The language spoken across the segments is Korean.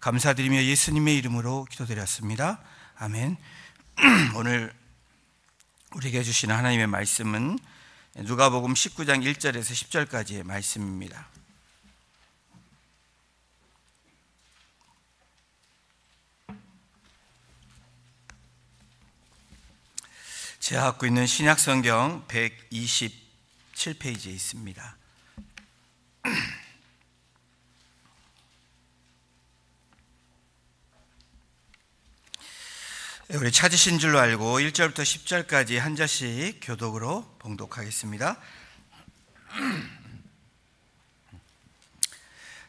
감사드리며 예수님의 이름으로 기도드렸습니다. 아멘. 오늘 우리에게 주시는 하나님의 말씀은 누가복음 19장 1절에서 10절까지의 말씀입니다. 제가 갖고 있는 신약성경 127페이지에 있습니다. 우리 찾으신 줄로 알고 1절부터 10절까지 한 절씩 교독으로 봉독하겠습니다.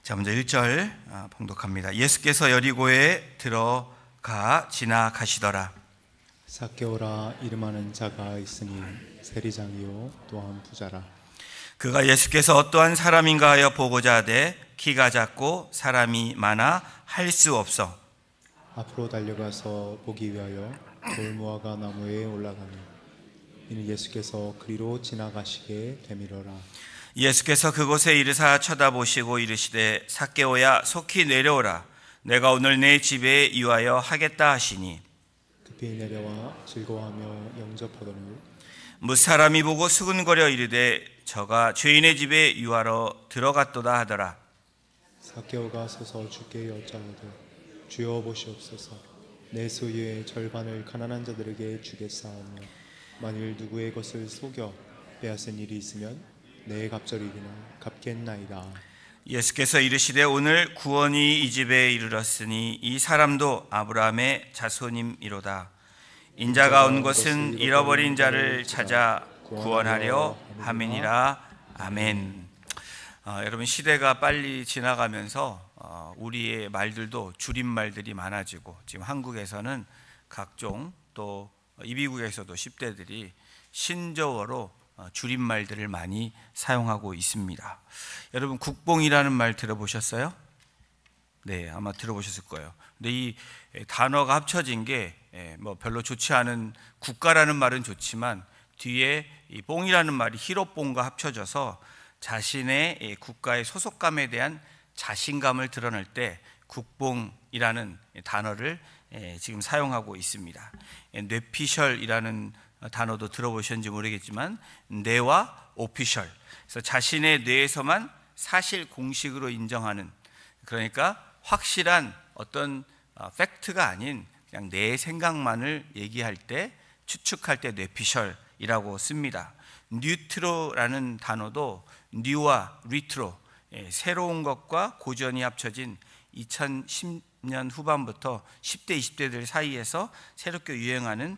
자, 먼저 1절 봉독합니다. 예수께서 여리고에 들어가 지나가시더라. 삭개오라 이름하는 자가 있으니 세리장이요 또한 부자라. 그가 예수께서 어떠한 사람인가 하여 보고자 하되 키가 작고 사람이 많아 할 수 없어 앞으로 달려가서 보기 위하여 돌무화과 나무에 올라가니 이는 예수께서 그리로 지나가시게 되밀어라. 예수께서 그곳에 이르사 쳐다보시고 이르시되 삭개오야 속히 내려오라. 내가 오늘 내 집에 유하여 하겠다 하시니 급히 내려와 즐거워하며 영접하더니 무사람이 보고 수근거려 이르되 저가 죄인의 집에 유하러 들어갔도다 하더라. 삭개오가 서서 주께 여짜오되 주여 보시옵소서. 내 소유의 절반을 가난한 자들에게 주겠사오며 만일 누구의 것을 속여 빼앗은 일이 있으면 내 갑절이나 갚겠나이다. 예수께서 이르시되 오늘 구원이 이 집에 이르렀으니 이 사람도 아브라함의 자손임이로다. 인자가 온 것은 잃어버린 자를 찾아 구원하려 함이니라. 아멘. 여러분, 시대가 빨리 지나가면서 우리의 말들도 줄임말들이 많아지고 지금 한국에서는 각종 또 이비국에서도 10대들이 신조어로 줄임말들을 많이 사용하고 있습니다. 여러분, 국뽕이라는 말 들어보셨어요? 네, 아마 들어보셨을 거예요. 근데 이 단어가 합쳐진 게 뭐 별로 좋지 않은, 국가라는 말은 좋지만 뒤에 이 뽕이라는 말이 히로뽕과 합쳐져서 자신의 국가의 소속감에 대한 자신감을 드러낼 때 국뽕이라는 단어를 지금 사용하고 있습니다. 뇌피셜이라는 단어도 들어보셨는지 모르겠지만 뇌와 오피셜, 그래서 자신의 뇌에서만 사실 공식으로 인정하는, 그러니까 확실한 어떤 팩트가 아닌 그냥 내 생각만을 얘기할 때, 추측할 때 뇌피셜이라고 씁니다. 뉴트로라는 단어도 뉴와 리트로, 새로운 것과 고전이 합쳐진 2010년 후반부터 10대, 20대들 사이에서 새롭게 유행하는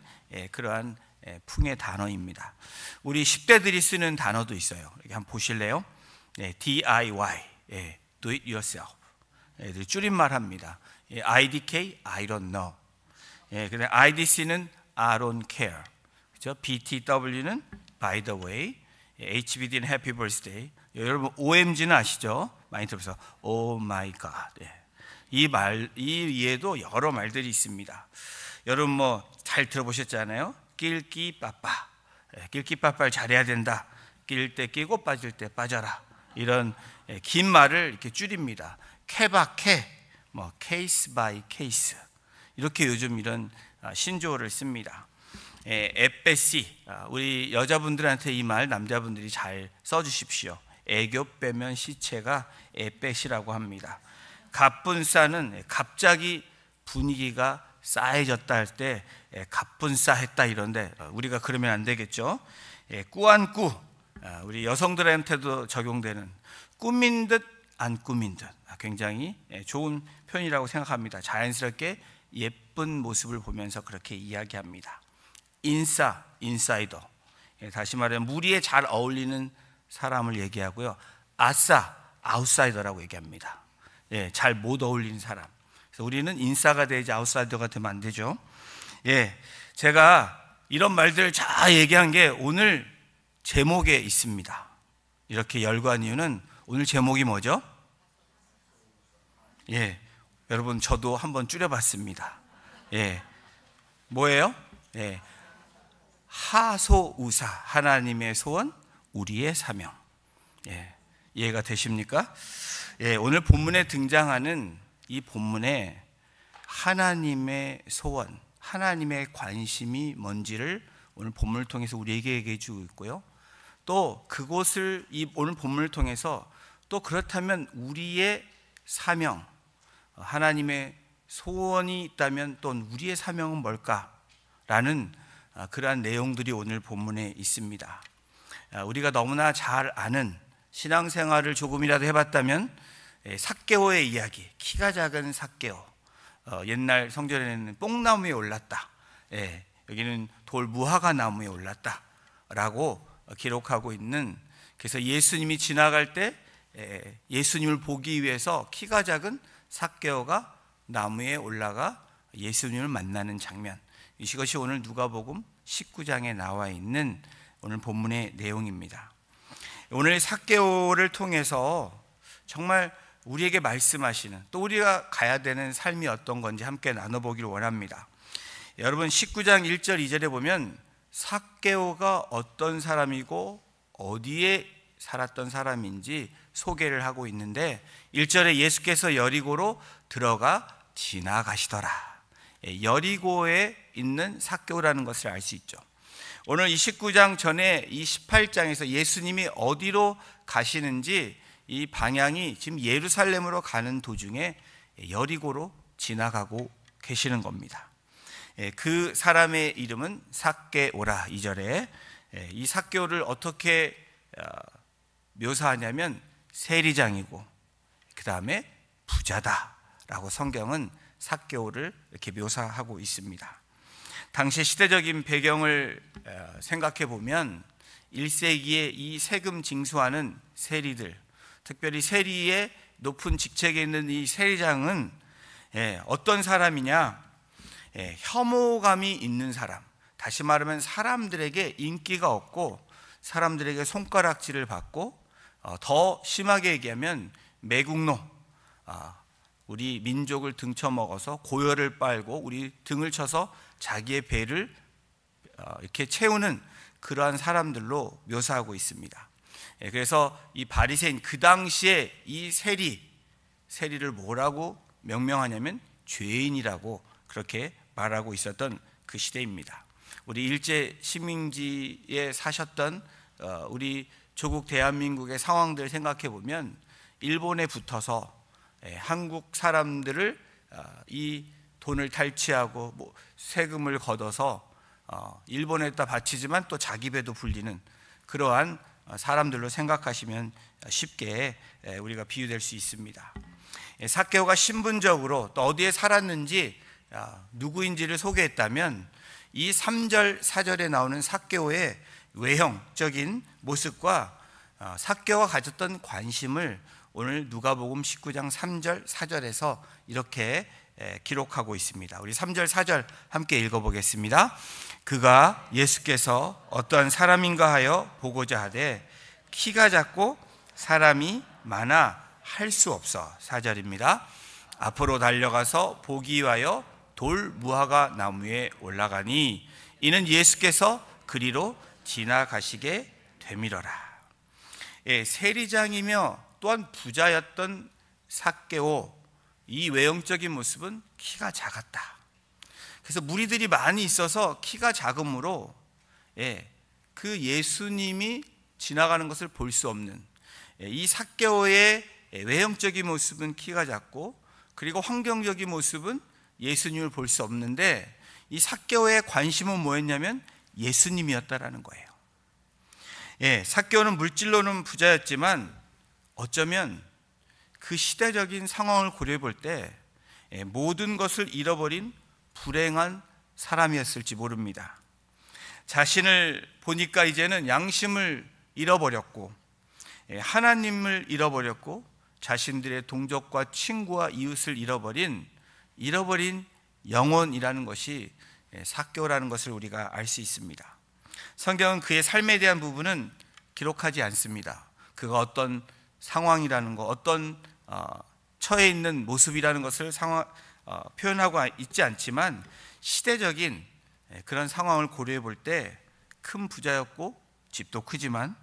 그러한 풍의 단어입니다. 우리 10대들이 쓰는 단어도 있어요. 이렇게 한번 보실래요? DIY, Do it yourself. 줄임말 합니다. IDK, I don't know. 근데 IDC는 I don't care. 그죠? BTW는 by the way. HBD는 Happy Birthday. 여러분, OMG는 아시죠? 많이 들어서 Oh my God. 이 위에도 여러 말들이 있습니다. 여러분 뭐 잘 들어보셨잖아요. 낄끼빠빠. 낄끼빠빠를 잘해야 된다. 낄 때 끼고 빠질 때 빠져라. 이런 긴 말을 이렇게 줄입니다. 케바케, 뭐 케이스 바이 케이스. 이렇게 요즘 이런 신조어를 씁니다. 에빼시, 우리 여자분들한테 이 말 남자분들이 잘 써주십시오. 애교 빼면 시체가 에빼시라고 합니다. 갑분싸는 갑자기 분위기가 싸해졌다 할 때 갑분싸했다 이런데 우리가 그러면 안 되겠죠. 꾸안꾸, 우리 여성들한테도 적용되는 꾸민 듯 안 꾸민 듯, 굉장히 좋은 표현이라고 생각합니다. 자연스럽게 예쁜 모습을 보면서 그렇게 이야기합니다. 인사이더, 다시 말하면 무리에 잘 어울리는 사람을 얘기하고요. 아싸, 아웃사이더라고 얘기합니다. 잘 못 어울리는 사람. 그래서 우리는 인싸가 되지 아웃사이더가 되면 안 되죠. 제가 이런 말들을 잘 얘기한 게 오늘 제목에 있습니다. 이렇게 열거한 이유는 오늘 제목이 뭐죠? 여러분, 저도 한번 줄여봤습니다. 뭐예요? 하소우사, 하나님의 소원, 우리의 사명. 이해가 되십니까? 오늘 본문에 등장하는 이 본문에 하나님의 소원, 하나님의 관심이 뭔지를 오늘 본문을 통해서 우리에게 얘기해 주고 있고요. 또 그곳을 이 오늘 본문을 통해서 또 그렇다면 우리의 사명, 하나님의 소원이 있다면 또 우리의 사명은 뭘까라는 그러한 내용들이 오늘 본문에 있습니다. 우리가 너무나 잘 아는 신앙생활을 조금이라도 해봤다면 삭개오의 이야기, 키가 작은 삭개오, 옛날 성전에는 뽕나무에 올랐다, 여기는 돌 무화과 나무에 올랐다 라고 기록하고 있는, 그래서 예수님이 지나갈 때 예수님을 보기 위해서 키가 작은 삭개오가 나무에 올라가 예수님을 만나는 장면, 이것이 오늘 누가복음 19장에 나와 있는 오늘 본문의 내용입니다. 오늘 삭개오를 통해서 정말 우리에게 말씀하시는, 또 우리가 가야 되는 삶이 어떤 건지 함께 나눠보기를 원합니다. 여러분 19장 1절 2절에 보면 삭개오가 어떤 사람이고 어디에 살았던 사람인지 소개를 하고 있는데, 1절에 예수께서 여리고로 들어가 지나가시더라. 여리고에 있는 삭개오라는 것을 알 수 있죠. 오늘 이 19장 전에 이 18장에서 예수님이 어디로 가시는지 이 방향이 지금 예루살렘으로 가는 도중에 여리고로 지나가고 계시는 겁니다. 그 사람의 이름은 삭개오라. 2절에 이 삭개오를 어떻게 묘사하냐면 세리장이고 그 다음에 부자다라고 성경은 삭개오를 이렇게 묘사하고 있습니다. 당시 시대적인 배경을 생각해 보면 1세기에 이 세금 징수하는 세리들, 특별히 세리의 높은 직책에 있는 이 세리장은 어떤 사람이냐, 혐오감이 있는 사람, 다시 말하면 사람들에게 인기가 없고 사람들에게 손가락질을 받고, 더 심하게 얘기하면 매국노, 우리 민족을 등쳐먹어서 고열을 빨고 우리 등을 쳐서 자기의 배를 이렇게 채우는 그러한 사람들로 묘사하고 있습니다. 그래서 이 바리새인, 그 당시에 이 세리를 뭐라고 명명하냐면 죄인이라고 그렇게 말하고 있었던 그 시대입니다. 우리 일제 식민지에 사셨던 우리 조국 대한민국의 상황들 생각해 보면 일본에 붙어서 한국 사람들을 이 돈을 탈취하고 세금을 걷어서 일본에다 바치지만 또 자기 배도 불리는 그러한 사람들로 생각하시면 쉽게 우리가 비유될 수 있습니다. 삭개오가 신분적으로 또 어디에 살았는지 누구인지를 소개했다면 이 3절 4절에 나오는 삭개오의 외형적인 모습과 삭개오가 가졌던 관심을 오늘 누가복음 19장 3절 4절에서 이렇게 기록하고 있습니다. 우리 3절 4절 함께 읽어보겠습니다. 그가 예수께서 어떠한 사람인가 하여 보고자 하되 키가 작고 사람이 많아 할 수 없어. 4절입니다. 앞으로 달려가서 보기 위하여 돌 무화과 나무에 올라가니 이는 예수께서 그리로 지나가시게 되밀어라. 세리장이며 또한 부자였던 삭개오, 이 외형적인 모습은 키가 작았다. 그래서 무리들이 많이 있어서 키가 작음으로 그 예수님이 지나가는 것을 볼 수 없는, 이 삭개오의 외형적인 모습은 키가 작고 그리고 환경적인 모습은 예수님을 볼 수 없는데, 이 삭개오의 관심은 뭐였냐면 예수님이었다라는 거예요. 삭개오는 물질로는 부자였지만 어쩌면 그 시대적인 상황을 고려해 볼 때 모든 것을 잃어버린 불행한 사람이었을지 모릅니다. 자신을 보니까 이제는 양심을 잃어버렸고 하나님을 잃어버렸고 자신들의 동족과 친구와 이웃을 잃어버린 영혼이라는 것이 삭개오라는 것을 우리가 알 수 있습니다. 성경은 그의 삶에 대한 부분은 기록하지 않습니다. 그가 어떤 상황이라는 것, 어떤 처해 있는 모습이라는 것을 표현하고 있지 않지만 시대적인 그런 상황을 고려해 볼 때 큰 부자였고 집도 크지만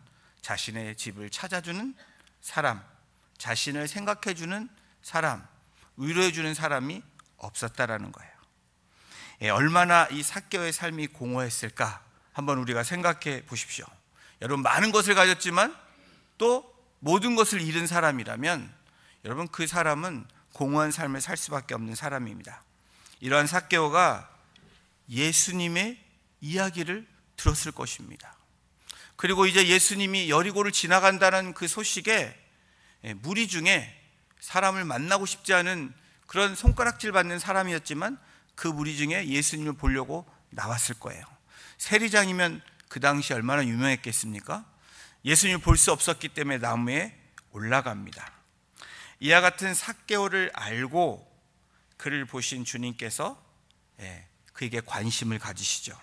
자신의 집을 찾아주는 사람, 자신을 생각해 주는 사람, 위로해 주는 사람이 없었다라는 거예요. 얼마나 이 삭개오의 삶이 공허했을까 한번 우리가 생각해 보십시오. 여러분, 많은 것을 가졌지만 또 모든 것을 잃은 사람이라면 여러분, 그 사람은 공허한 삶을 살 수밖에 없는 사람입니다. 이러한 삭개오가 예수님의 이야기를 들었을 것입니다. 그리고 이제 예수님이 여리고를 지나간다는 그 소식에 무리 중에 사람을 만나고 싶지 않은 그런 손가락질 받는 사람이었지만 그 무리 중에 예수님을 보려고 나왔을 거예요. 세리장이면 그 당시 얼마나 유명했겠습니까? 예수님을 볼 수 없었기 때문에 나무에 올라갑니다. 이와 같은 삭개오를 알고 그를 보신 주님께서 그에게 관심을 가지시죠.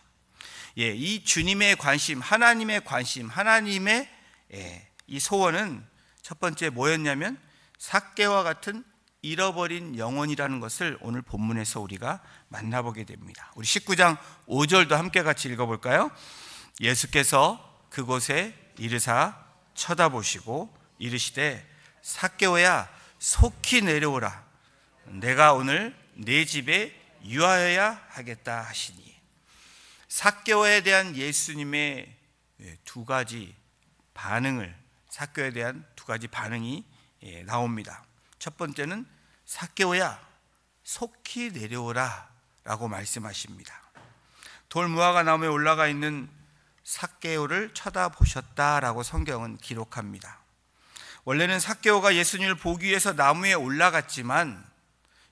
이 주님의 관심, 하나님의 관심, 하나님의 이 소원은 첫 번째 뭐였냐면 삭개오와 같은 잃어버린 영혼이라는 것을 오늘 본문에서 우리가 만나보게 됩니다. 우리 19장 5절도 함께 같이 읽어볼까요? 예수께서 그곳에 이르사 쳐다보시고 이르시되 삭개오야 속히 내려오라. 내가 오늘 네 집에 유하여야 하겠다 하시니. 삭개오에 대한 예수님의 두 가지 반응을, 삭개오에 대한 두 가지 반응이 나옵니다. 첫 번째는 삭개오야 속히 내려오라 라고 말씀하십니다. 돌무화과 나무에 올라가 있는 삭개오를 쳐다보셨다라고 성경은 기록합니다. 원래는 삭개오가 예수님을 보기 위해서 나무에 올라갔지만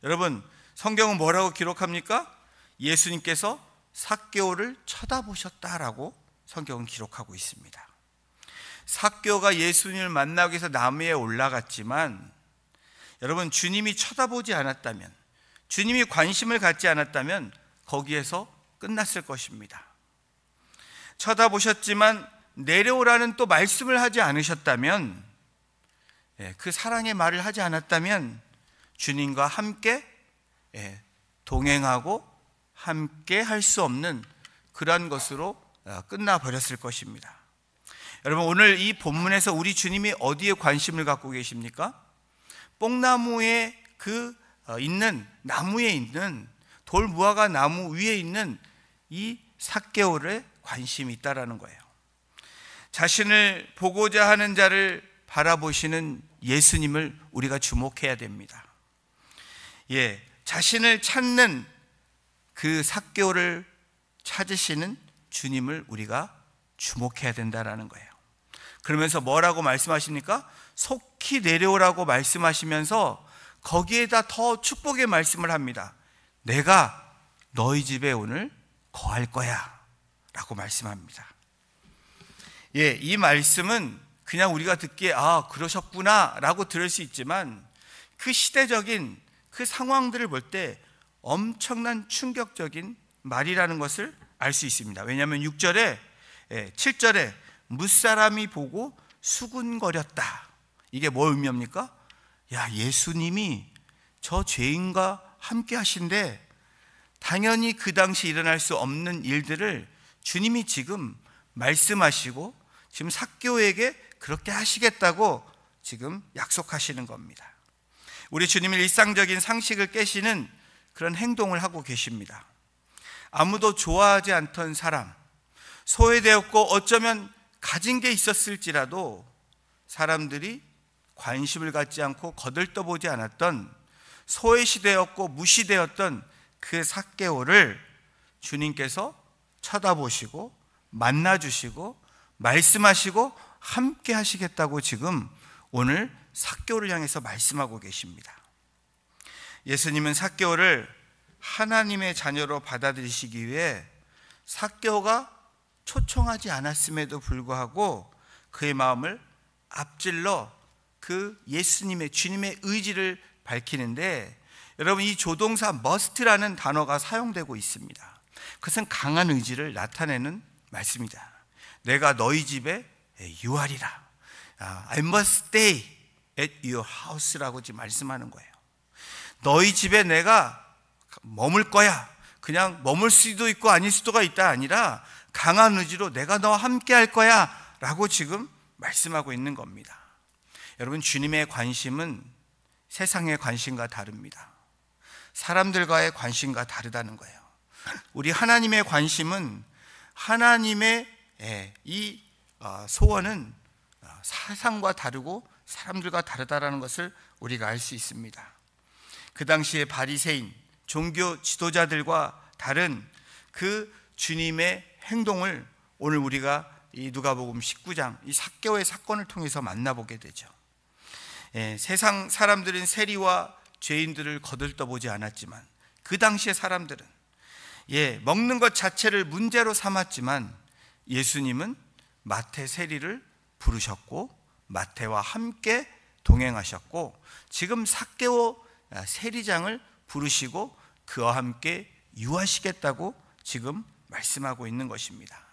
여러분, 성경은 뭐라고 기록합니까? 예수님께서 삭개오를 쳐다보셨다라고 성경은 기록하고 있습니다. 삭개오가 예수님을 만나기 위해서 나무에 올라갔지만 여러분, 주님이 쳐다보지 않았다면, 주님이 관심을 갖지 않았다면 거기에서 끝났을 것입니다. 쳐다보셨지만 내려오라는 또 말씀을 하지 않으셨다면, 그 사랑의 말을 하지 않았다면 주님과 함께 동행하고 함께 할 수 없는 그러한 것으로 끝나버렸을 것입니다. 여러분, 오늘 이 본문에서 우리 주님이 어디에 관심을 갖고 계십니까? 뽕나무에 있는 나무에 있는 돌무화과 나무 위에 있는 이 삭개오에 관심이 있다라는 거예요. 자신을 보고자 하는 자를 바라보시는 예수님을 우리가 주목해야 됩니다. 자신을 찾는 그 삭개오를 찾으시는 주님을 우리가 주목해야 된다라는 거예요. 그러면서 뭐라고 말씀하십니까? 속히 내려오라고 말씀하시면서 거기에다 더 축복의 말씀을 합니다. 내가 너희 집에 오늘 거할 거야 라고 말씀합니다. 이 말씀은 그냥 우리가 듣기에 그러셨구나 라고 들을 수 있지만 그 시대적인 그 상황들을 볼 때 엄청난 충격적인 말이라는 것을 알 수 있습니다. 왜냐하면 6절에 7절에 무사람이 보고 수군거렸다. 이게 뭐 의미합니까? 예수님이 저 죄인과 함께 하신데 당연히 그 당시 일어날 수 없는 일들을 주님이 지금 말씀하시고 지금 삭개오에게 그렇게 하시겠다고 지금 약속하시는 겁니다. 우리 주님의 일상적인 상식을 깨시는 그런 행동을 하고 계십니다. 아무도 좋아하지 않던 사람, 소외되었고 어쩌면 가진 게 있었을지라도 사람들이 관심을 갖지 않고 거들떠보지 않았던, 소외시되었고 무시되었던 그 삭개오를 주님께서 쳐다보시고 만나주시고 말씀하시고 함께 하시겠다고 지금 오늘 삭개오를 향해서 말씀하고 계십니다. 예수님은 삭개오를 하나님의 자녀로 받아들이시기 위해 삭개오가 초청하지 않았음에도 불구하고 그의 마음을 앞질러 그 예수님의, 주님의 의지를 밝히는데, 여러분, 이 조동사 must라는 단어가 사용되고 있습니다. 그것은 강한 의지를 나타내는 말씀이다. 내가 너희 집에 유하리라. I must stay at your house라고 지금 말씀하는 거예요. 너희 집에 내가 머물 거야. 그냥 머물 수도 있고 아닐 수도가 있다 아니라 강한 의지로 내가 너와 함께 할 거야 라고 지금 말씀하고 있는 겁니다. 여러분, 주님의 관심은 세상의 관심과 다릅니다. 사람들과의 관심과 다르다는 거예요. 우리 하나님의 관심은, 하나님의 이 소원은 세상과 다르고 사람들과 다르다라는 것을 우리가 알 수 있습니다. 그 당시에 바리새인 종교 지도자들과 다른 그 주님의 행동을 오늘 우리가 이 누가복음 19장 이 삭개오의 사건을 통해서 만나보게 되죠. 세상 사람들은 세리와 죄인들을 거들떠보지 않았지만 그 당시의 사람들은 먹는 것 자체를 문제로 삼았지만 예수님은 마태 세리를 부르셨고 마태와 함께 동행하셨고 지금 삭개오 세리장을 부르시고 그와 함께 유하시겠다고 지금 말씀하고 있는 것입니다.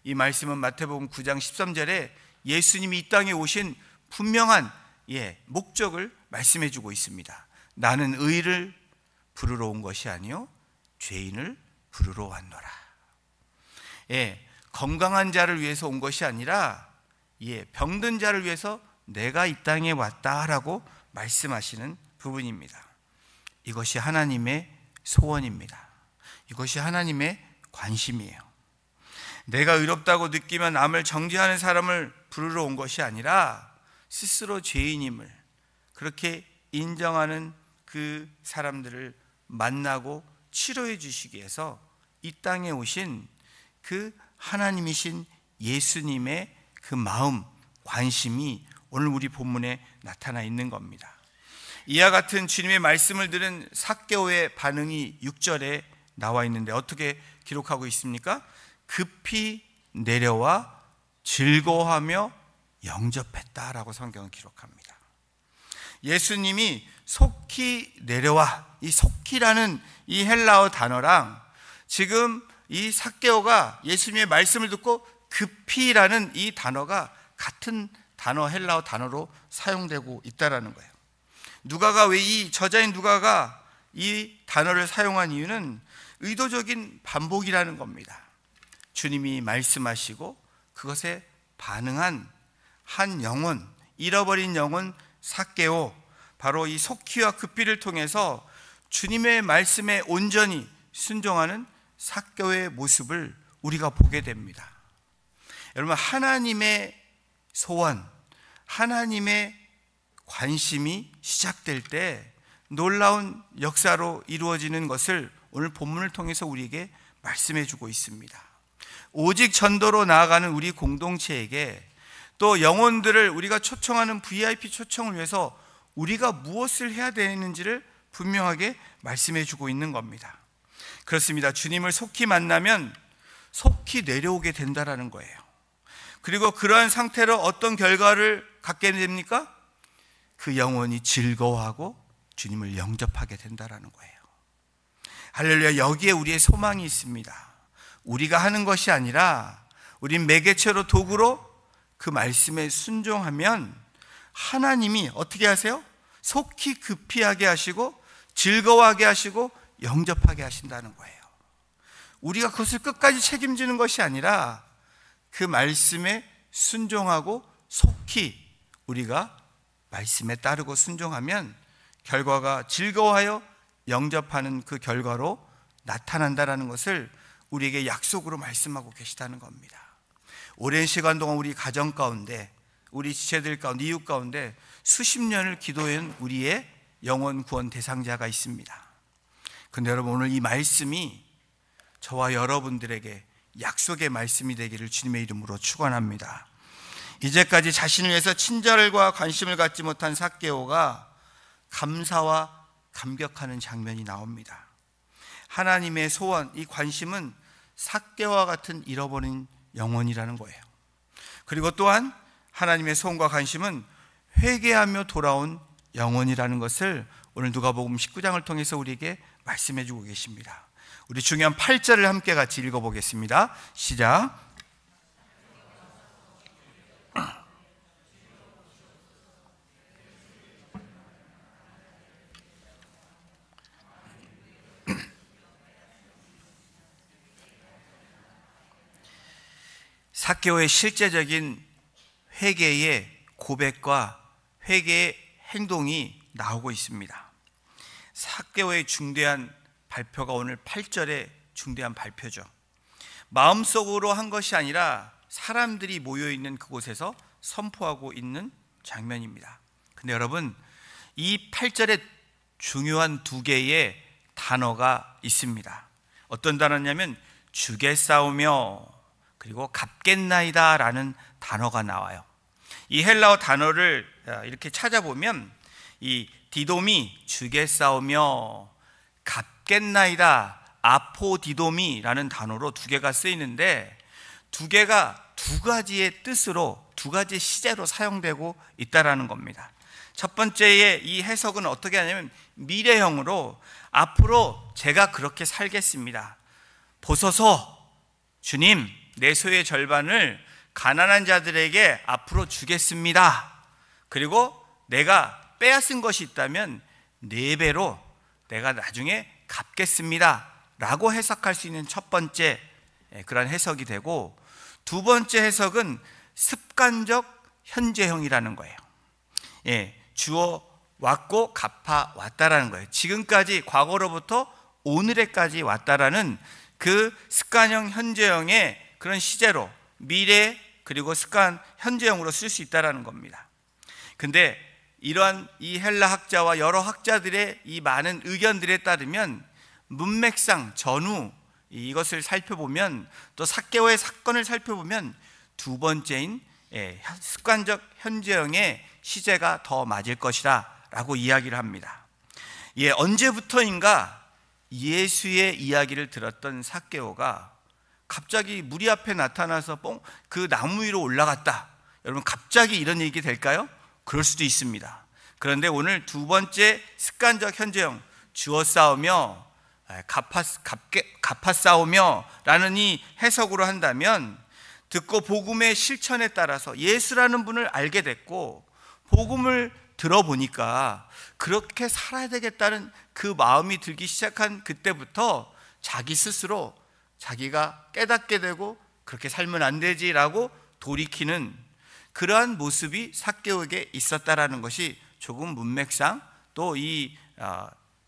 이 말씀은 마태복음 9장 13절에 예수님이 이 땅에 오신 분명한 목적을 말씀해 주고 있습니다. 나는 의를 부르러 온 것이 아니요 죄인을 부르러 왔노라. 건강한 자를 위해서 온 것이 아니라 병든 자를 위해서 내가 이 땅에 왔다라고 말씀하시는 부분입니다. 이것이 하나님의 소원입니다. 이것이 하나님의 관심이에요. 내가 의롭다고 느끼면 남을 정죄하는 사람을 부르러 온 것이 아니라 스스로 죄인임을 그렇게 인정하는 그 사람들을 만나고 치료해 주시기 위해서 이 땅에 오신 그 하나님이신 예수님의 그 마음, 관심이 오늘 우리 본문에 나타나 있는 겁니다. 이와 같은 주님의 말씀을 들은 삭개오의 반응이 6절에 나와 있는데 어떻게 기록하고 있습니까? 급히 내려와 즐거워하며 영접했다라고 성경은 기록합니다. 예수님이 속히 내려와, 이 속히라는 이 헬라어 단어랑 지금 이 삭개오가 예수님의 말씀을 듣고 급히라는 이 단어가 같은 단어, 헬라어 단어로 사용되고 있다라는 거예요. 누가가 왜 이 저자인 누가가 이 단어를 사용한 이유는 의도적인 반복이라는 겁니다. 주님이 말씀하시고 그것에 반응한 한 영혼, 잃어버린 영혼 삭개오, 바로 이 속히와 급히를 통해서 주님의 말씀에 온전히 순종하는 삭개오의 모습을 우리가 보게 됩니다. 여러분, 하나님의 소원, 하나님의 관심이 시작될 때 놀라운 역사로 이루어지는 것을 오늘 본문을 통해서 우리에게 말씀해 주고 있습니다. 오직 전도로 나아가는 우리 공동체에게 또 영혼들을 우리가 초청하는 VIP 초청을 위해서 우리가 무엇을 해야 되는지를 분명하게 말씀해 주고 있는 겁니다. 그렇습니다. 주님을 속히 만나면 속히 내려오게 된다라는 거예요. 그리고 그러한 상태로 어떤 결과를 갖게 됩니까? 그 영혼이 즐거워하고 주님을 영접하게 된다라는 거예요. 할렐루야. 여기에 우리의 소망이 있습니다. 우리가 하는 것이 아니라 우린 매개체로 도구로 그 말씀에 순종하면 하나님이 어떻게 하세요? 속히 급히하게 하시고 즐거워하게 하시고 영접하게 하신다는 거예요. 우리가 그것을 끝까지 책임지는 것이 아니라 그 말씀에 순종하고 속히 우리가 말씀에 따르고 순종하면 결과가 즐거워하여 영접하는 그 결과로 나타난다는 것을 우리에게 약속으로 말씀하고 계시다는 겁니다. 오랜 시간 동안 우리 가정 가운데, 우리 지체들 가운데, 이웃 가운데 수십 년을 기도한 우리의 영혼 구원 대상자가 있습니다. 그런데 여러분, 오늘 이 말씀이 저와 여러분들에게 약속의 말씀이 되기를 주님의 이름으로 축원합니다. 이제까지 자신을 위해서 친절과 관심을 갖지 못한 삭개오가 감사와 감격하는 장면이 나옵니다. 하나님의 소원, 이 관심은 삭개오와 같은 잃어버린 영혼이라는 거예요. 그리고 또한 하나님의 소원과 관심은 회개하며 돌아온 영혼이라는 것을 오늘 누가복음 19장을 통해서 우리에게 말씀해 주고 계십니다. 우리 중요한 8절을 함께 같이 읽어보겠습니다. 시작. 삭개오의 실제적인 회개의 고백과 회개의 행동이 나오고 있습니다. 삭개오의 중대한 발표가 오늘 8절의 중대한 발표죠. 마음속으로 한 것이 아니라 사람들이 모여있는 그곳에서 선포하고 있는 장면입니다. 근데 여러분, 이 8절에 중요한 두 개의 단어가 있습니다. 어떤 단어냐면 주겠사오며 그리고 갚겠나이다 라는 단어가 나와요. 이 헬라어 단어를 이렇게 찾아보면 이 디돔이 주겠사오며 갚겠나이다 아포디돔이라는 단어로 두 개가 쓰이는데, 두 개가 두 가지의 뜻으로, 두 가지 시제로 사용되고 있다라는 겁니다. 첫 번째의 이 해석은 어떻게 하냐면 미래형으로 앞으로 제가 그렇게 살겠습니다. 보소서 주님, 내 소유의 절반을 가난한 자들에게 앞으로 주겠습니다. 그리고 내가 빼앗은 것이 있다면 4배로 내가 나중에 갚겠습니다 라고 해석할 수 있는 첫 번째 그런 해석이 되고, 두 번째 해석은 습관적 현재형이라는 거예요. 주어 왔고 갚아 왔다라는 거예요. 지금까지, 과거로부터 오늘에까지 왔다라는 그 습관형 현재형의 그런 시제로 미래 그리고 습관 현재형으로 쓸 수 있다라는 겁니다. 근데 이러한 이 헬라 학자와 여러 학자들의 이 많은 의견들에 따르면 문맥상 전후 이것을 살펴보면, 또 삭개오의 사건을 살펴보면 두 번째인 습관적 현재형의 시제가 더 맞을 것이라 라고 이야기를 합니다. 언제부터인가 예수의 이야기를 들었던 삭개오가 갑자기 무리 앞에 나타나서 그 나무 위로 올라갔다. 여러분, 갑자기 이런 얘기 될까요? 그럴 수도 있습니다. 그런데 오늘 두 번째 습관적 현재형, 주어 싸우며 갚아 싸우며 라는 이 해석으로 한다면, 듣고 복음의 실천에 따라서 예수라는 분을 알게 됐고 복음을 들어보니까 그렇게 살아야 되겠다는 그 마음이 들기 시작한 그때부터 자기 스스로 자기가 깨닫게 되고 그렇게 살면 안 되지라고 돌이키는 그러한 모습이 삭개오에게 있었다라는 것이 조금 문맥상 또 이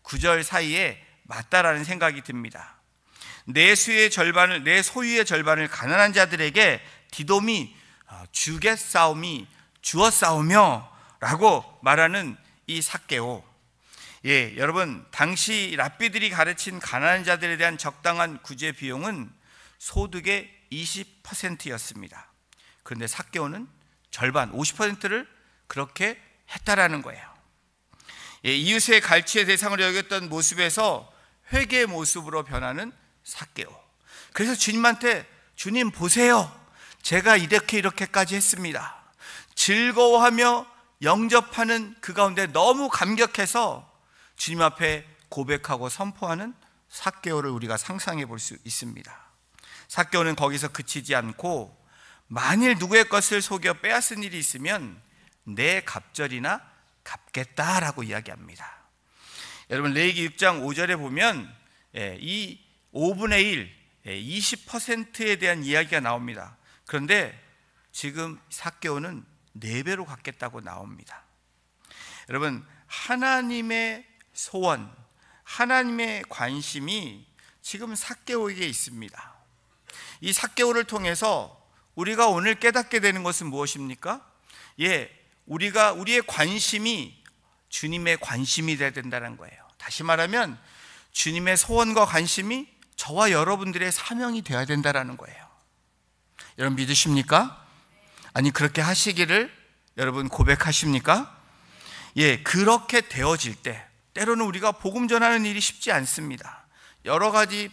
구절 사이에 맞다라는 생각이 듭니다. 내 소유의 절반을 가난한 자들에게 디돔이 주겠사오미 주었사오며 라고 말하는 이 삭개오. 여러분, 당시 랍비들이 가르친 가난한 자들에 대한 적당한 구제 비용은 소득의 20%였습니다. 그런데 삭개오는 절반 50%를 그렇게 했다라는 거예요. 이웃의 갈취의 대상으로 여겼던 모습에서 회개의 모습으로 변하는 삭개오. 그래서 주님한테, 주님 보세요, 제가 이렇게까지 했습니다. 즐거워하며 영접하는 그 가운데 너무 감격해서 주님 앞에 고백하고 선포하는 삭개오를 우리가 상상해 볼 수 있습니다. 삭개오는 거기서 그치지 않고 만일 누구의 것을 속여 빼앗은 일이 있으면 내 갑절이나 갚겠다라고 이야기합니다. 여러분, 레위기 6장 5절에 보면 이 5분의 1, 20%에 대한 이야기가 나옵니다. 그런데 지금 삭개오는 4배로 갚겠다고 나옵니다. 여러분, 하나님의 소원, 하나님의 관심이 지금 삭개오에게 있습니다. 이 삭개오를 통해서 우리가 오늘 깨닫게 되는 것은 무엇입니까? 우리의 관심이 주님의 관심이 되어야 된다는 거예요. 다시 말하면 주님의 소원과 관심이 저와 여러분들의 사명이 되어야 된다는 거예요. 여러분 믿으십니까? 아니, 그렇게 하시기를 여러분 고백하십니까? 그렇게 되어질 때 때로는 우리가 복음 전하는 일이 쉽지 않습니다. 여러 가지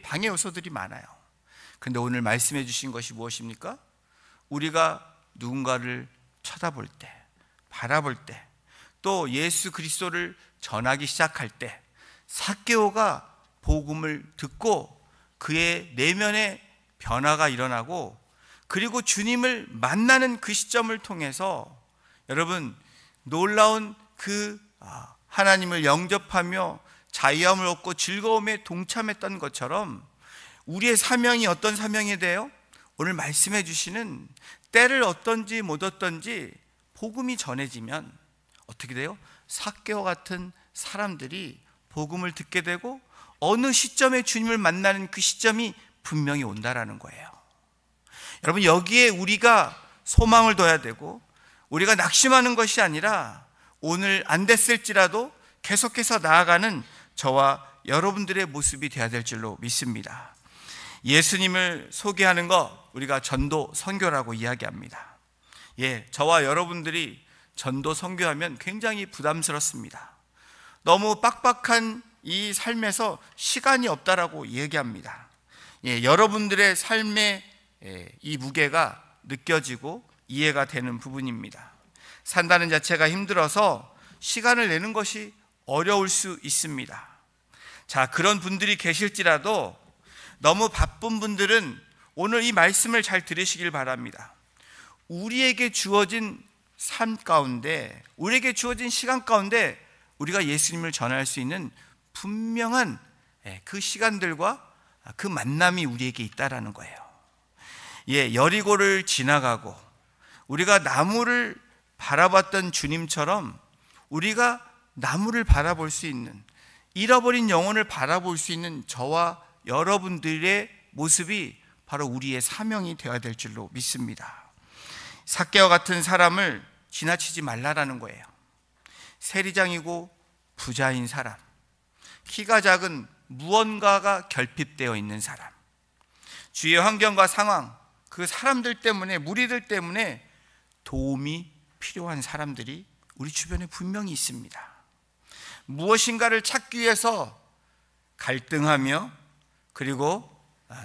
방해 요소들이 많아요. 그런데 오늘 말씀해 주신 것이 무엇입니까? 우리가 누군가를 쳐다볼 때, 바라볼 때, 또 예수 그리스도를 전하기 시작할 때 삭개오가 복음을 듣고 그의 내면의 변화가 일어나고, 그리고 주님을 만나는 그 시점을 통해서 여러분 놀라운 그 하나님을 영접하며 자유함을 얻고 즐거움에 동참했던 것처럼 우리의 사명이 어떤 사명이 돼요? 오늘 말씀해 주시는 때를 얻든지 못 얻든지 복음이 전해지면 어떻게 돼요? 삭개오 같은 사람들이 복음을 듣게 되고 어느 시점에 주님을 만나는 그 시점이 분명히 온다라는 거예요. 여러분, 여기에 우리가 소망을 둬야 되고 우리가 낙심하는 것이 아니라 오늘 안 됐을지라도 계속해서 나아가는 저와 여러분들의 모습이 되어야 될 줄로 믿습니다. 예수님을 소개하는 것 우리가 전도 선교라고 이야기합니다. 저와 여러분들이 전도 선교하면 굉장히 부담스럽습니다. 너무 빡빡한 이 삶에서 시간이 없다라고 얘기합니다. 여러분들의 삶의 이 무게가 느껴지고 이해가 되는 부분입니다. 산다는 자체가 힘들어서 시간을 내는 것이 어려울 수 있습니다. 자, 그런 분들이 계실지라도 너무 바쁜 분들은 오늘 이 말씀을 잘 들으시길 바랍니다. 우리에게 주어진 삶 가운데, 우리에게 주어진 시간 가운데 우리가 예수님을 전할 수 있는 분명한 그 시간들과 그 만남이 우리에게 있다라는 거예요. 여리고를 지나가고 우리가 나무를 바라봤던 주님처럼 우리가 나무를 바라볼 수 있는, 잃어버린 영혼을 바라볼 수 있는 저와 여러분들의 모습이 바로 우리의 사명이 되어야 될 줄로 믿습니다. 삭개와 같은 사람을 지나치지 말라라는 거예요. 세리장이고 부자인 사람, 키가 작은 무언가가 결핍되어 있는 사람, 주위의 환경과 상황, 그 사람들 때문에, 무리들 때문에 도움이 필요한 사람들이 우리 주변에 분명히 있습니다. 무엇인가를 찾기 위해서 갈등하며 그리고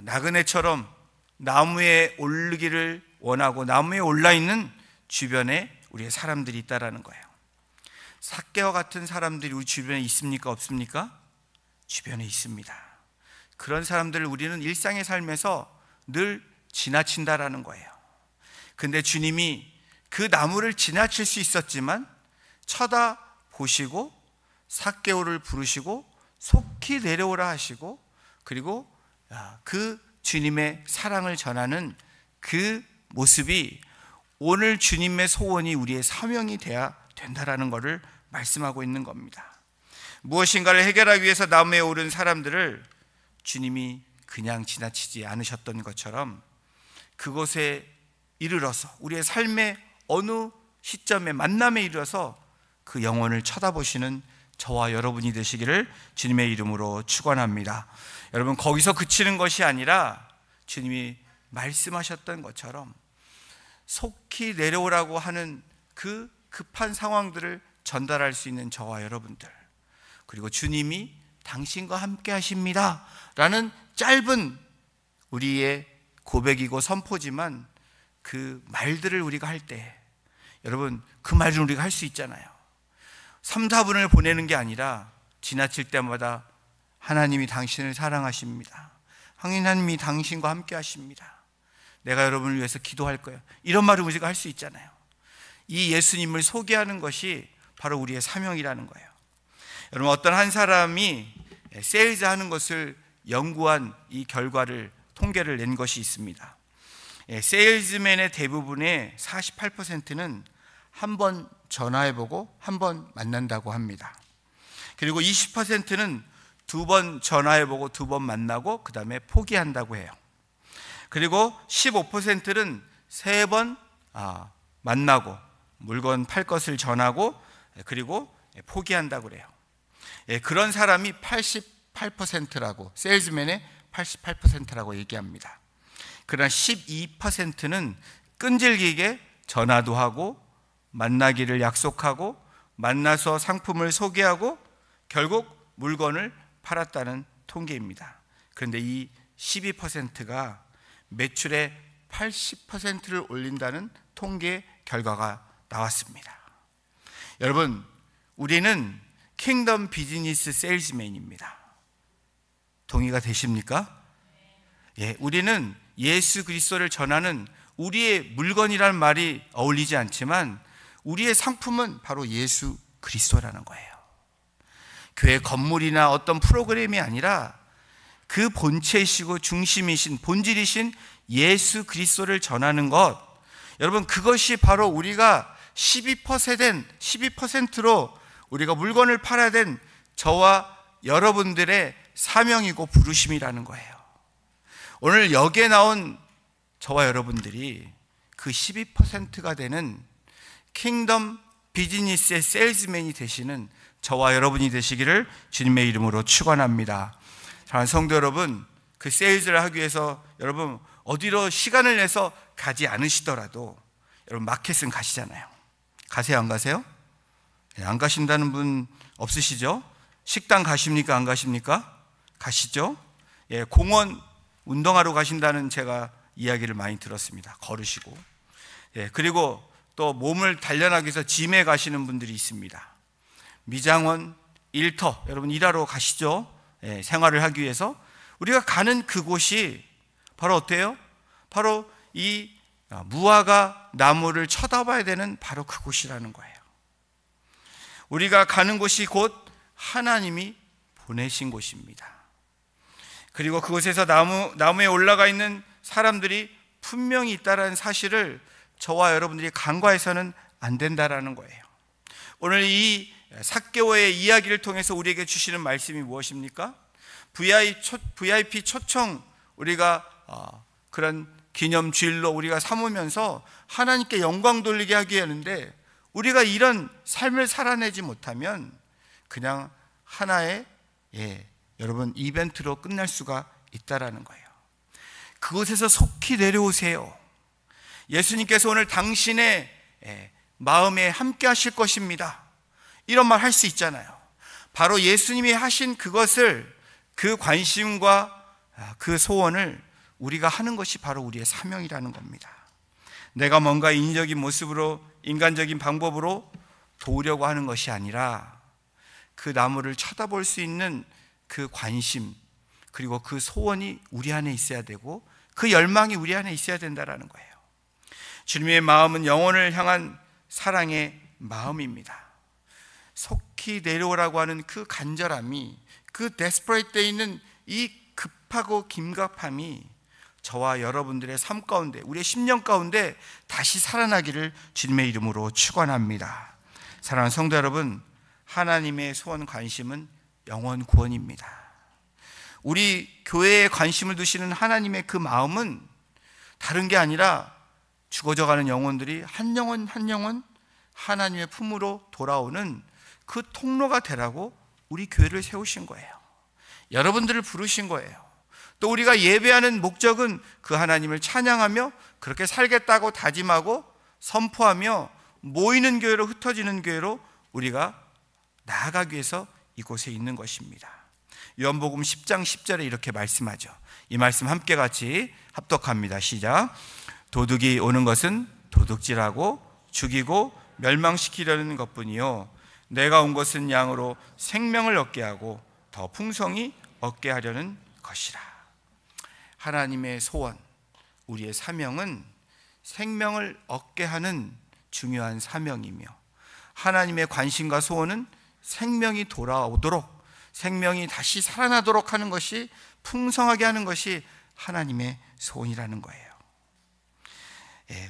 나그네처럼 나무에 오르기를 원하고 나무에 올라있는 주변에 우리의 사람들이 있다라는 거예요. 삭개와 같은 사람들이 우리 주변에 있습니까? 없습니까? 주변에 있습니다. 그런 사람들을 우리는 일상의 삶에서 늘 지나친다라는 거예요. 근데 주님이 그 나무를 지나칠 수 있었지만 쳐다보시고 삭개오를 부르시고 속히 내려오라 하시고, 그리고 그 주님의 사랑을 전하는 그 모습이 오늘 주님의 소원이 우리의 사명이 돼야 된다라는 것을 말씀하고 있는 겁니다. 무엇인가를 해결하기 위해서 나무에 오른 사람들을 주님이 그냥 지나치지 않으셨던 것처럼 그곳에 이르러서 우리의 삶의 어느 시점에 만남에 이르러서 그 영혼을 쳐다보시는 저와 여러분이 되시기를 주님의 이름으로 축원합니다. 여러분, 거기서 그치는 것이 아니라 주님이 말씀하셨던 것처럼 속히 내려오라고 하는 그 급한 상황들을 전달할 수 있는 저와 여러분들, 그리고 주님이 당신과 함께 하십니다 라는 짧은 우리의 고백이고 선포지만 그 말들을 우리가 할 때, 여러분, 그 말을 우리가 할 수 있잖아요. 3, 4분을 보내는 게 아니라 지나칠 때마다 하나님이 당신을 사랑하십니다, 하나님이 당신과 함께 하십니다, 내가 여러분을 위해서 기도할 거예요, 이런 말을 우리가 할 수 있잖아요. 이 예수님을 소개하는 것이 바로 우리의 사명이라는 거예요. 여러분, 어떤 한 사람이 세일즈 하는 것을 연구한 이 결과를, 통계를 낸 것이 있습니다. 세일즈맨의 대부분의 48%는 한 번 전화해보고 한 번 만난다고 합니다. 그리고 20%는 2번 전화해보고 2번 만나고 그 다음에 포기한다고 해요. 그리고 15%는 3번 만나고 물건 팔 것을 전하고 그리고 포기한다고 그래요. 그런 사람이 88%라고, 세일즈맨의 88%라고 얘기합니다. 그러나 12%는 끈질기게 전화도 하고 만나기를 약속하고 만나서 상품을 소개하고 결국 물건을 팔았다는 통계입니다. 그런데 이 12%가 매출의 80%를 올린다는 통계 결과가 나왔습니다. 여러분, 우리는 킹덤 비즈니스 세일즈맨입니다. 동의가 되십니까? 우리는 예수 그리스도를 전하는, 우리의 물건이라는 말이 어울리지 않지만 우리의 상품은 바로 예수 그리스도라는 거예요. 교회 건물이나 어떤 프로그램이 아니라 그 본체이시고 중심이신, 본질이신 예수 그리스도를 전하는 것, 여러분, 그것이 바로 우리가 12%로 우리가 물건을 팔아야 된 저와 여러분들의 사명이고 부르심이라는 거예요. 오늘 여기에 나온 저와 여러분들이 그 12%가 되는 킹덤 비즈니스의 세일즈맨이 되시는 저와 여러분이 되시기를 주님의 이름으로 축원합니다. 사랑하는 성도 여러분, 그 세일즈를 하기 위해서 여러분 어디로 시간을 내서 가지 않으시더라도 여러분 마켓은 가시잖아요. 가세요, 안 가세요? 안 가신다는 분 없으시죠? 식당 가십니까, 안 가십니까? 가시죠? 예, 공원 운동하러 가신다는 제가 이야기를 많이 들었습니다. 걸으시고. 예, 그리고 또 몸을 단련하기 위해서 짐에 가시는 분들이 있습니다. 미장원, 일터, 여러분 일하러 가시죠? 예, 생활을 하기 위해서. 우리가 가는 그곳이 바로 어때요? 바로 이 무화과 나무를 쳐다봐야 되는 바로 그곳이라는 거예요. 우리가 가는 곳이 곧 하나님이 보내신 곳입니다. 그리고 그곳에서 나무에 올라가 있는 사람들이 분명히 있다는 사실을 저와 여러분들이 간과해서는 안 된다라는 거예요. 오늘 이 삭개오의 이야기를 통해서 우리에게 주시는 말씀이 무엇입니까? VIP 초청 우리가 그런 기념주일로 우리가 삼으면서 하나님께 영광 돌리게 하게 하는데, 우리가 이런 삶을 살아내지 못하면 그냥 하나의 여러분 이벤트로 끝날 수가 있다라는 거예요. 그곳에서 속히 내려오세요. 예수님께서 오늘 당신의 마음에 함께 하실 것입니다. 이런 말 할 수 있잖아요. 바로 예수님이 하신 그것을, 그 관심과 그 소원을 우리가 하는 것이 바로 우리의 사명이라는 겁니다. 내가 뭔가 인위적인 모습으로, 인간적인 방법으로 도우려고 하는 것이 아니라 그 나무를 쳐다볼 수 있는 그 관심, 그리고 그 소원이 우리 안에 있어야 되고 그 열망이 우리 안에 있어야 된다는 거예요. 주님의 마음은 영혼을 향한 사랑의 마음입니다. 속히 내려오라고 하는 그 간절함이, 그 데스퍼레이트 때 있는 이 급하고 긴급함이 저와 여러분들의 삶 가운데, 우리의 심령 가운데 다시 살아나기를 주님의 이름으로 축원합니다. 사랑하는 성도 여러분, 하나님의 소원 관심은 영혼 구원입니다. 우리 교회에 관심을 두시는 하나님의 그 마음은 다른 게 아니라 죽어져가는 영혼들이 한 영혼 한 영혼 하나님의 품으로 돌아오는 그 통로가 되라고 우리 교회를 세우신 거예요. 여러분들을 부르신 거예요. 또 우리가 예배하는 목적은 그 하나님을 찬양하며 그렇게 살겠다고 다짐하고 선포하며 모이는 교회로, 흩어지는 교회로 우리가 나아가기 위해서 이곳에 있는 것입니다. 요한복음 10장 10절에 이렇게 말씀하죠. 이 말씀 함께 같이 합독합니다. 시작. 도둑이 오는 것은 도둑질하고 죽이고 멸망시키려는 것뿐이요, 내가 온 것은 양으로 생명을 얻게 하고 더 풍성히 얻게 하려는 것이라. 하나님의 소원, 우리의 사명은 생명을 얻게 하는 중요한 사명이며, 하나님의 관심과 소원은 생명이 돌아오도록, 생명이 다시 살아나도록 하는 것이, 풍성하게 하는 것이 하나님의 소원이라는 거예요.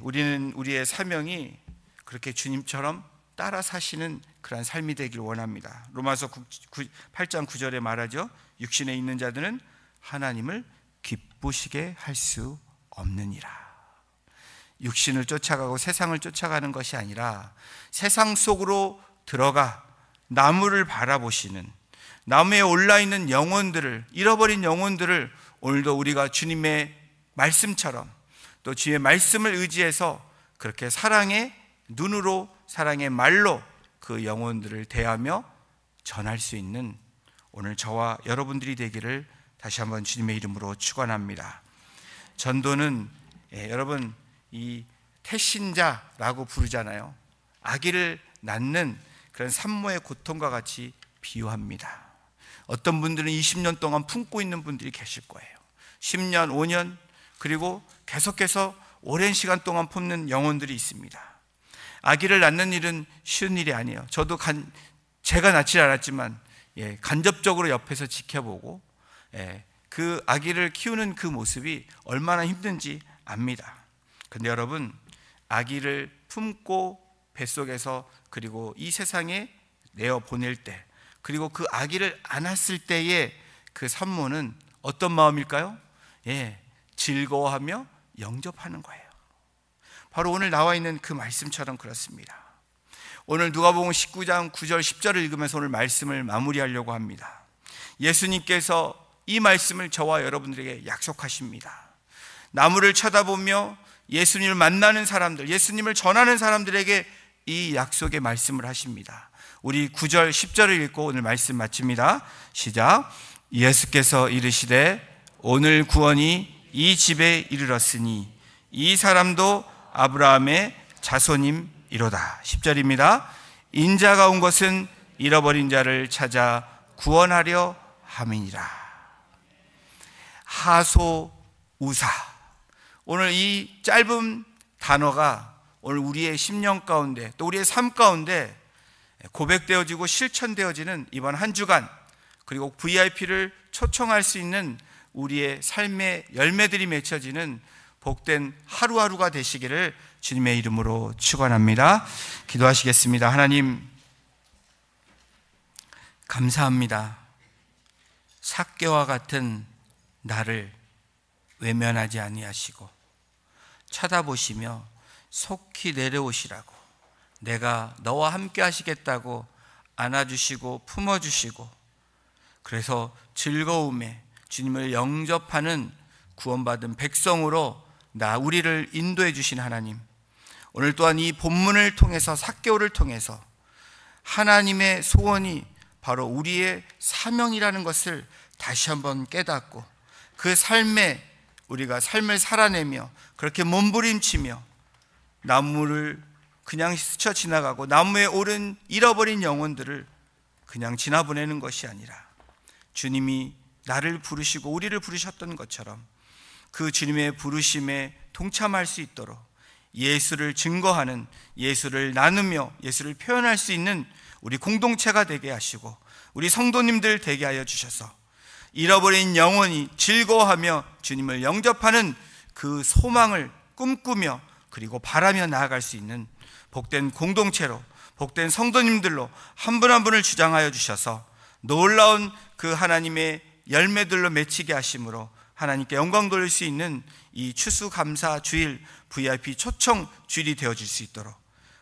우리는 우리의 사명이 그렇게 주님처럼 따라 사시는 그런 삶이 되길 원합니다. 로마서 8장 9절에 말하죠. 육신에 있는 자들은 하나님을 기쁘시게 할 수 없느니라. 육신을 쫓아가고 세상을 쫓아가는 것이 아니라 세상 속으로 들어가 나무를 바라보시는, 나무에 올라있는 영혼들을, 잃어버린 영혼들을 오늘도 우리가 주님의 말씀처럼, 또 주의 말씀을 의지해서 그렇게 사랑의 눈으로, 사랑의 말로 그 영혼들을 대하며 전할 수 있는 오늘 저와 여러분들이 되기를 다시 한번 주님의 이름으로 축원합니다. 전도는 여러분 이 태신자라고 부르잖아요. 아기를 낳는 그런 산모의 고통과 같이 비유합니다. 어떤 분들은 20년 동안 품고 있는 분들이 계실 거예요. 10년, 5년, 그리고 계속해서 오랜 시간 동안 품는 영혼들이 있습니다. 아기를 낳는 일은 쉬운 일이 아니에요. 저도 제가 낳지 않았지만 간접적으로 옆에서 지켜보고 그 아기를 키우는 그 모습이 얼마나 힘든지 압니다. 근데 여러분, 아기를 품고 뱃속에서, 그리고 이 세상에 내어 보낼 때, 그리고 그 아기를 안았을 때의 그 산모는 어떤 마음일까요? 즐거워하며 영접하는 거예요. 바로 오늘 나와 있는 그 말씀처럼 그렇습니다. 오늘 누가복음 19장 9절 10절을 읽으면서 오늘 말씀을 마무리하려고 합니다. 예수님께서 이 말씀을 저와 여러분들에게 약속하십니다. 나무를 쳐다보며 예수님을 만나는 사람들, 예수님을 전하는 사람들에게 이 약속의 말씀을 하십니다. 우리 9절 10절을 읽고 오늘 말씀 마칩니다. 시작. 예수께서 이르시되 오늘 구원이 이 집에 이르렀으니 이 사람도 아브라함의 자손임이로다. 10절입니다. 인자가 온 것은 잃어버린 자를 찾아 구원하려 함이니라. 하소우사. 오늘 이 짧은 단어가 오늘 우리의 심령 가운데 또 우리의 삶 가운데 고백되어지고 실천되어지는 이번 한 주간, 그리고 VIP를 초청할 수 있는 우리의 삶의 열매들이 맺혀지는 복된 하루하루가 되시기를 주님의 이름으로 축원합니다. 기도하시겠습니다. 하나님, 감사합니다. 삭개와 같은 나를 외면하지 아니하시고 쳐다보시며 속히 내려오시라고, 내가 너와 함께 하시겠다고 안아주시고 품어주시고, 그래서 즐거움에 주님을 영접하는 구원받은 백성으로 우리를 인도해 주신 하나님, 오늘 또한 이 본문을 통해서, 삭개오를 통해서 하나님의 소원이 바로 우리의 사명이라는 것을 다시 한번 깨닫고, 그 삶에 우리가 삶을 살아내며 그렇게 몸부림치며 나무를 그냥 스쳐 지나가고 나무에 오른 잃어버린 영혼들을 그냥 지나보내는 것이 아니라, 주님이 나를 부르시고 우리를 부르셨던 것처럼 그 주님의 부르심에 동참할 수 있도록 예수를 증거하는, 예수를 나누며 예수를 표현할 수 있는 우리 공동체가 되게 하시고 우리 성도님들 되게 하여 주셔서 잃어버린 영혼이 즐거워하며 주님을 영접하는 그 소망을 꿈꾸며 그리고 바라며 나아갈 수 있는 복된 공동체로, 복된 성도님들로 한 분 한 분을 주장하여 주셔서 놀라운 그 하나님의 열매들로 맺히게 하심으로 하나님께 영광 돌릴 수 있는 이 추수감사 주일 VIP 초청 주일이 되어질 수 있도록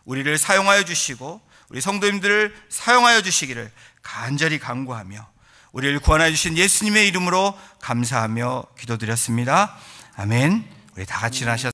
우리를 사용하여 주시고 우리 성도님들을 사용하여 주시기를 간절히 간구하며 우리를 구원하여 주신 예수님의 이름으로 감사하며 기도드렸습니다. 아멘. 우리 다 같이 일어나셔서